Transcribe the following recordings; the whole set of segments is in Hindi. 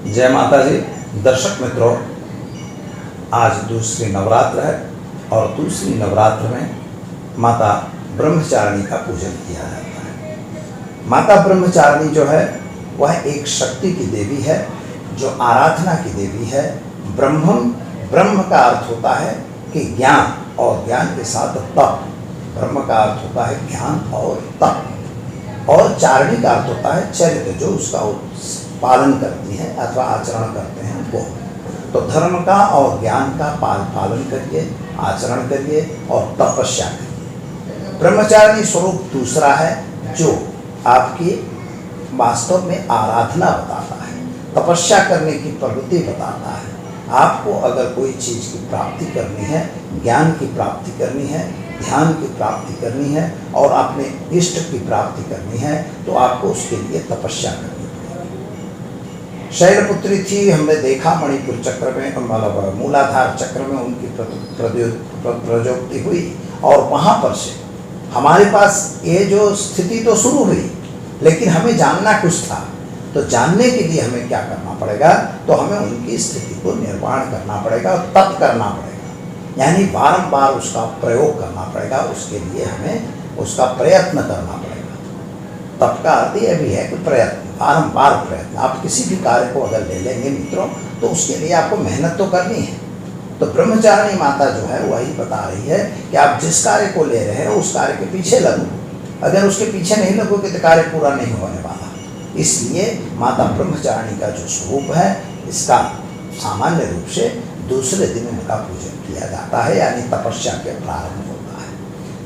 जय माता जी। दर्शक मित्रों, आज दूसरी नवरात्र है और दूसरी नवरात्र में माता ब्रह्मचारिणी का पूजन किया जाता है। माता ब्रह्मचारिणी जो है वह एक शक्ति की देवी है, जो आराधना की देवी है। ब्रह्म का अर्थ होता है कि ज्ञान, और ज्ञान के साथ तप। ब्रह्म का अर्थ होता है ज्ञान और तप, और चारिणी का अर्थ होता है चरित्र, जो उसका पालन करती है अथवा आचरण करते हैं वो। तो धर्म का और ज्ञान का पालन करिए, आचरण करिए और तपस्या करिए। ब्रह्मचारिणी स्वरूप दूसरा है, जो आपकी वास्तव में आराधना बताता है, तपस्या करने की प्रवृत्ति बताता है। आपको अगर कोई चीज़ की प्राप्ति करनी है, ज्ञान की प्राप्ति करनी है, ध्यान की प्राप्ति करनी है और अपने इष्ट की प्राप्ति करनी है, तो आपको उसके लिए तपस्या करनी पड़ेगी। शैलपुत्री थी, हमने देखा मणिपुर चक्र में, मतलब मूलाधार चक्र में उनकी प्रयोक्ति हुई, और वहाँ पर से हमारे पास ये जो स्थिति तो शुरू हुई, लेकिन हमें जानना कुछ था। तो जानने के लिए हमें क्या करना पड़ेगा, तो हमें उनकी स्थिति को निर्माण करना पड़ेगा, तप करना पड़ेगा, यानी बारंबार उसका प्रयोग करना पड़ेगा। उसके लिए हमें उसका प्रयत्न करना पड़ेगा। तप का अर्थ यह भी है कि प्रयत्न, बारंबार प्रयत्न। आप किसी भी कार्य को अगर ले लेंगे मित्रों, तो उसके लिए आपको मेहनत तो करनी है। तो ब्रह्मचारिणी माता जो है वही बता रही है कि आप जिस कार्य को ले रहे हैं उस कार्य के पीछे लगो। अगर उसके पीछे नहीं लगोगे तो कार्य पूरा नहीं होने वाला। इसलिए माता ब्रह्मचारिणी का जो स्वरूप है, इसका सामान्य रूप से दूसरे दिन उनका पूजन किया जाता है, यानी तपस्या के प्रारंभ होता है।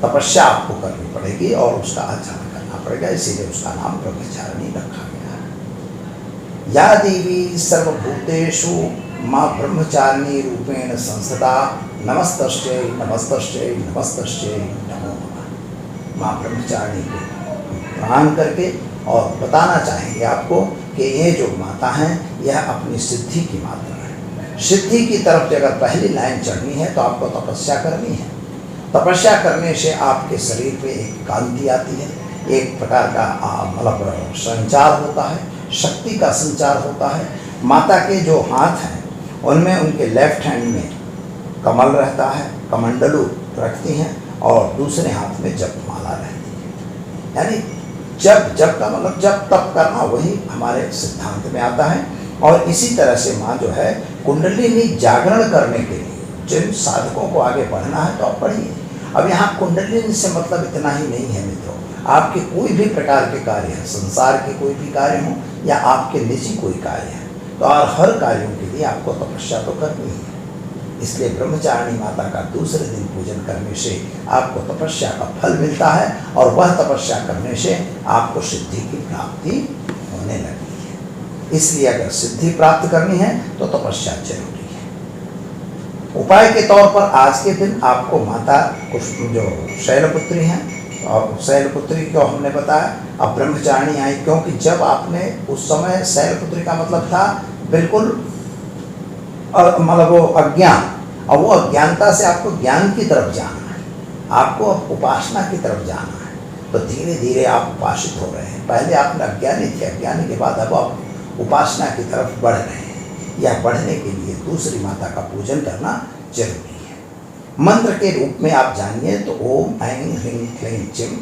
तपस्या आपको करनी पड़ेगी और उसका आचरण करना पड़ेगा, इसीलिए उसका नाम ब्रह्मचारिणी रखा गया है। या देवी सर्वभूतेषु माँ ब्रह्मचारिणी रूपेण संस्थिता, नमस्तस्यै नमस्तस्यै नमस्तस्यै नमो नमः। माँ ब्रह्मचारिणी को प्रणाम करके और बताना चाहेंगे आपको कि ये जो माता हैं यह अपनी सिद्धि की माता है। सिद्धि की तरफ अगर पहली लाइन चढ़नी है तो आपको तपस्या करनी है। तपस्या करने से आपके शरीर पे एक कांति आती है, एक प्रकार का मतलब संचार होता है, शक्ति का संचार होता है। माता के जो हाथ हैं उनमें उनके लेफ्ट हैंड में कमल रहता है, कमंडलू रखती हैं, और दूसरे हाथ में जपमाला रहती है। यानी जप का मतलब जप तप करना, वही हमारे सिद्धांत में आता है। और इसी तरह से माँ जो है कुंडलिनी जागरण करने के लिए जिन साधकों को आगे बढ़ना है तो आप पढ़िए। अब यहाँ कुंडलिनी से मतलब इतना ही नहीं है मित्रों, आपके कोई भी प्रकार के कार्य हैं, संसार के कोई भी कार्य हों या आपके निजी कोई कार्य है, तो हर कार्यों के लिए आपको तपस्या तो करनी है। इसलिए ब्रह्मचारिणी माता का दूसरे दिन पूजन करने से आपको तपस्या का फल मिलता है, और वह तपस्या करने से आपको सिद्धि की प्राप्ति होने लगती है। इसलिए अगर सिद्धि प्राप्त करनी है तो तपस्या जरूरी है। उपाय के तौर पर आज के दिन आपको माता जो शैलपुत्री हैं, और शैलपुत्री को हमने बताया, अब ब्रह्मचारिणी आई, क्योंकि जब आपने उस समय शैलपुत्री का मतलब था बिल्कुल मतलब वो अज्ञान, और वो अज्ञानता से आपको ज्ञान की तरफ जाना है, आपको अब उपासना की तरफ जाना है। तो धीरे धीरे आप उपासित हो रहे हैं। पहले आप अज्ञानी थे, अज्ञानी के बाद अब आप उपासना की तरफ बढ़ रहे हैं। यह बढ़ने के लिए दूसरी माता का पूजन करना जरूरी है। मंत्र के रूप में आप जानिए तो ओम ऐं ह्रीं क्लीं चिं,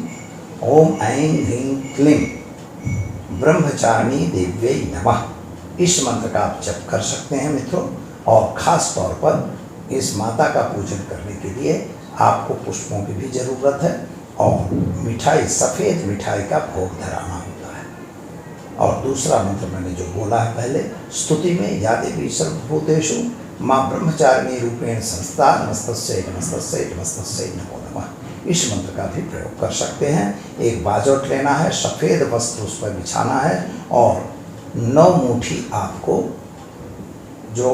ओम ऐं ह्रीं क्लीं ब्रह्मचारिणी देव्यै नमः। इस मंत्र का आप जप कर सकते हैं मित्रों। और ख़ास तौर पर इस माता का पूजन करने के लिए आपको पुष्पों की भी ज़रूरत है, और मिठाई, सफ़ेद मिठाई का भोग धराना होता है। और दूसरा मंत्र मैंने जो बोला है पहले स्तुति में, या देवी सर्वभूतेषु माँ ब्रह्मचारिणी रूपेण संस्था, नमस्तस्यै नमस्तस्यै नमस्तस्यै नमो नमः। इस मंत्र का भी प्रयोग कर सकते हैं। एक बाजोट लेना है, सफ़ेद वस्त्र उस पर बिछाना है, और 9 मुट्ठी आपको जो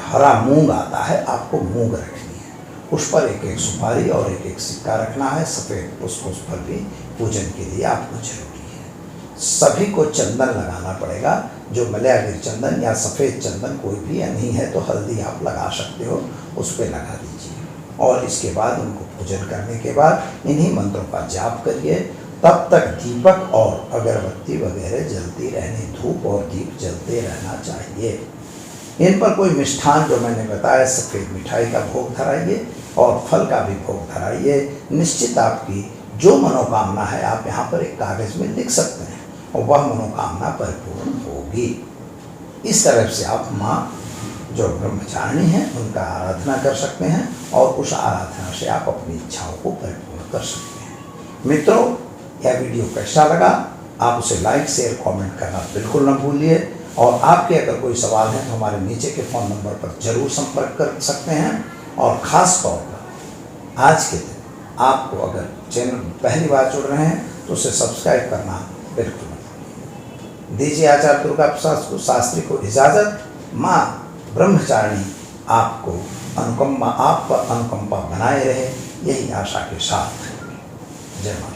हरा मूंग आता है, आपको मूंग रखनी है। उस पर एक एक सुपारी और एक एक सिक्का रखना है। सफ़ेद पुष्प उस पर भी पूजन के लिए आपको जरूरी है। सभी को चंदन लगाना पड़ेगा, जो मलयागिर चंदन या सफ़ेद चंदन कोई भी या नहीं है तो हल्दी आप लगा सकते हो, उस पर लगा दीजिए। और इसके बाद उनको पूजन करने के बाद इन्हीं मंत्रों का जाप करिए, तब तक दीपक और अगरबत्ती वगैरह जलती रहनी, धूप और दीप जलते रहना चाहिए। इन पर कोई मिष्ठान जो मैंने बताया, सफ़ेद मिठाई का भोग धराइए और फल का भी भोग धराइए। निश्चित आपकी जो मनोकामना है आप यहाँ पर एक कागज़ में लिख सकते हैं और वह मनोकामना परिपूर्ण होगी। इस तरह से आप माँ जो ब्रह्मचारिणी हैं उनका आराधना कर सकते हैं और उस आराधना से आप अपनी इच्छाओं को परिपूर्ण कर सकते हैं। मित्रों, यह वीडियो कैसा लगा आप उसे लाइक शेयर कमेंट करना बिल्कुल न भूलिए और आपके अगर कोई सवाल है तो हमारे नीचे के फ़ोन नंबर पर ज़रूर संपर्क कर सकते हैं। और ख़ास तौर पर आज के दिन आपको अगर चैनल पहली बार जुड़ रहे हैं तो उसे सब्सक्राइब करना बिल्कुल न भूलिए। दीजिए आचार्य दुर्गा प्रसाद शास्त्री को इजाज़त। माँ ब्रह्मचारिणी आपको अनुकंपा, आप पर अनुकंपा बनाए रहे, यही आशा के साथ। जय माता।